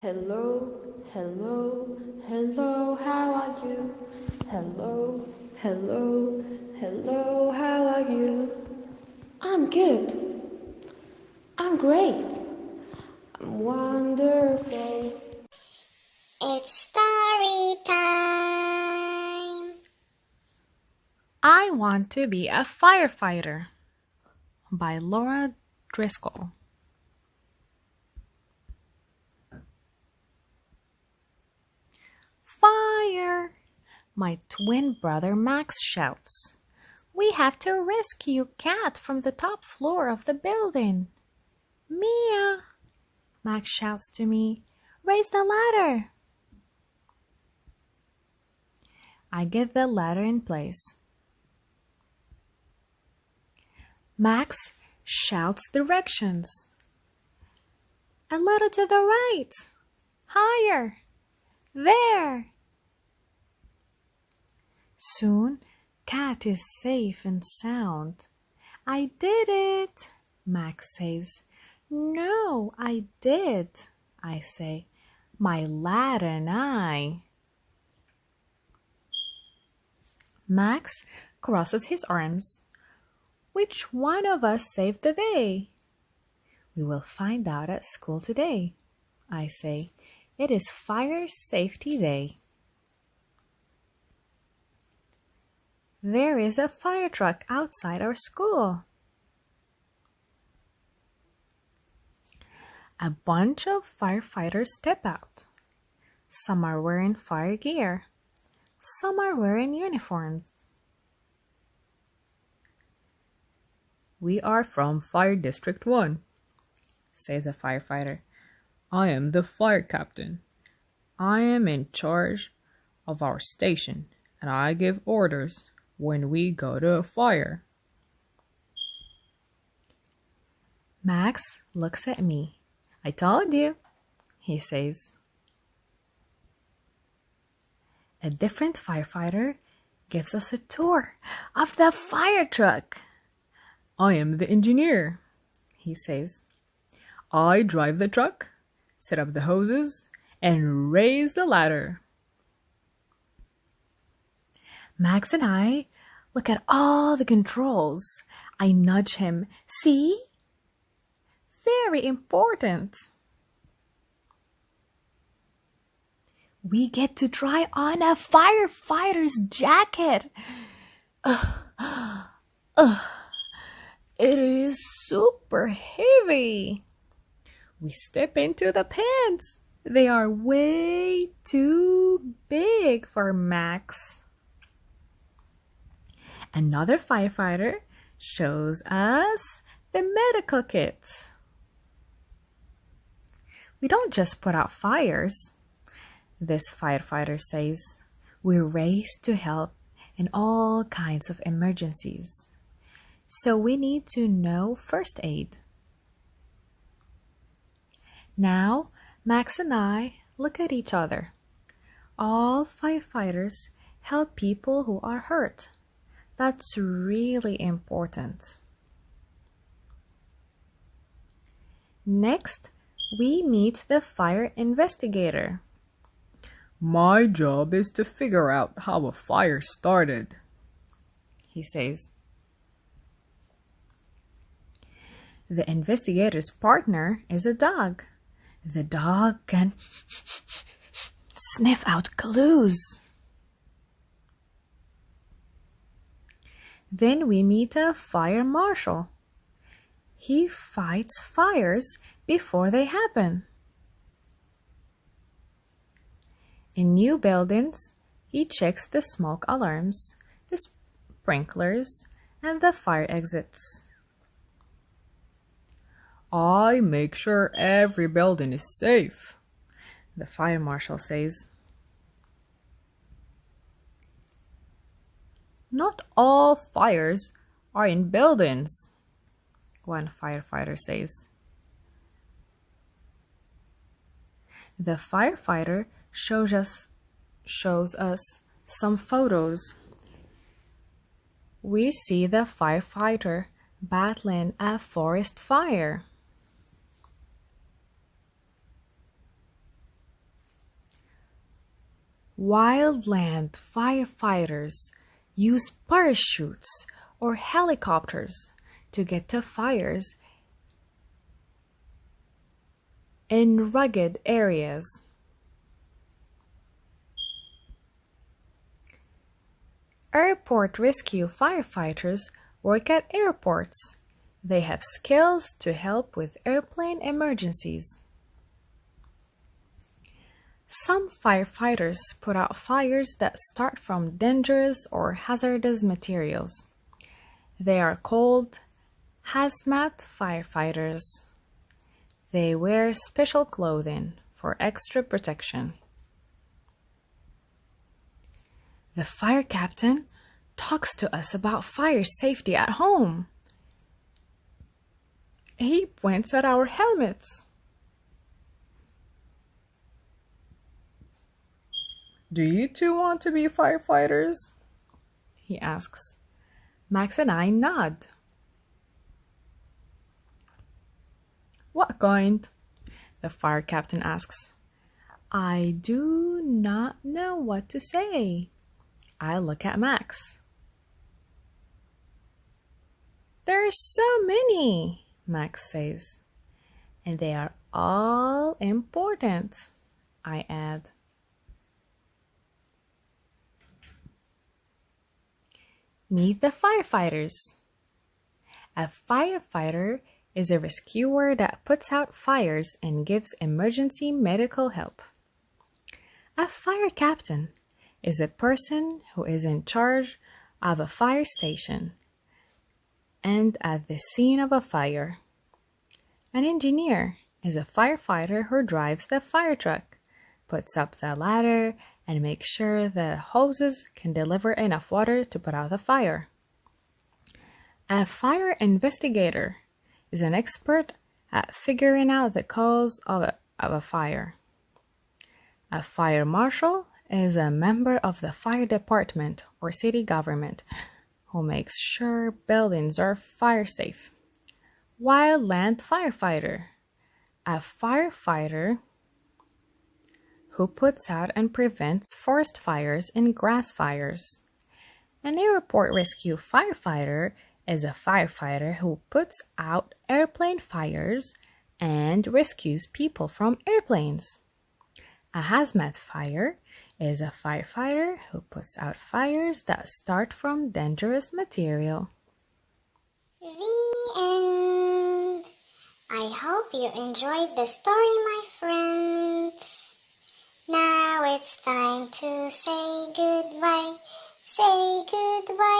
Hello, hello, hello, how are you? Hello, hello, hello, how are you? I'm good. I'm great. I'm wonderful. It's story time. I Want to Be a Firefighter by Laura Driscoll. Fire! My twin brother Max shouts. We have to rescue Cat from the top floor of the building. Mia! Max shouts to me. Raise the ladder! I get the ladder in place. Max shouts directions. A little to the right. Higher. There. Soon, Cat is safe and sound. I did it, Max says. No, I did, I say. My lad and I. Max crosses his arms. Which one of us saved the day? We will find out at school today, I say. It is Fire Safety Day. There is a fire truck outside our school. A bunch of firefighters step out. Some are wearing fire gear. Some are wearing uniforms. We are from Fire District 1, says a firefighter. I am the fire captain. I am in charge of our station, and I give orders when we go to a fire. Max looks at me. I told you, he says. A different firefighter gives us a tour of the fire truck. I am the engineer, he says. I drive the truck, set up the hoses, and raise the ladder. Max and I look at all the controls. I nudge him. See? Very important. We get to try on a firefighter's jacket. It is super heavy. We step into the pants. They are way too big for Max. Another firefighter shows us the medical kit. We don't just put out fires, this firefighter says. We're raised to help in all kinds of emergencies. So we need to know first aid. Now, Max and I look at each other. All firefighters help people who are hurt. That's really important. Next, we meet the fire investigator. My job is to figure out how a fire started, he says. The investigator's partner is a dog. The dog can sniff out clues. Then we meet a fire marshal. He fights fires before they happen. In new buildings, he checks the smoke alarms, the sprinklers, and the fire exits. I make sure every building is safe, the fire marshal says. Not all fires are in buildings, one firefighter says. The firefighter shows us some photos. We see the firefighter battling a forest fire. Wildland firefighters use parachutes or helicopters to get to fires in rugged areas. Airport rescue firefighters work at airports. They have skills to help with airplane emergencies. Some firefighters put out fires that start from dangerous or hazardous materials. They are called hazmat firefighters. They wear special clothing for extra protection. The fire captain talks to us about fire safety at home. He points at our helmets. Do you two want to be firefighters? He asks. Max and I nod. What kind? The fire captain asks. I do not know what to say. I look at Max. There are so many, Max says. And they are all important, I add. Meet the firefighters. A firefighter is a rescuer that puts out fires and gives emergency medical help. A fire captain is a person who is in charge of a fire station and at the scene of a fire. An engineer is a firefighter who drives the fire truck, puts up the ladder, and makes sure the hoses can deliver enough water to put out the fire. A fire investigator is an expert at figuring out the cause of a fire. A fire marshal is a member of the fire department or city government who makes sure buildings are fire safe. Wildland Firefighter, a firefighter who puts out and prevents forest fires and grass fires. An airport rescue firefighter is a firefighter who puts out airplane fires and rescues people from airplanes. A hazmat fire is a firefighter who puts out fires that start from dangerous material. The end. I hope you enjoyed the story, my friends. Now it's time to say goodbye. Say goodbye.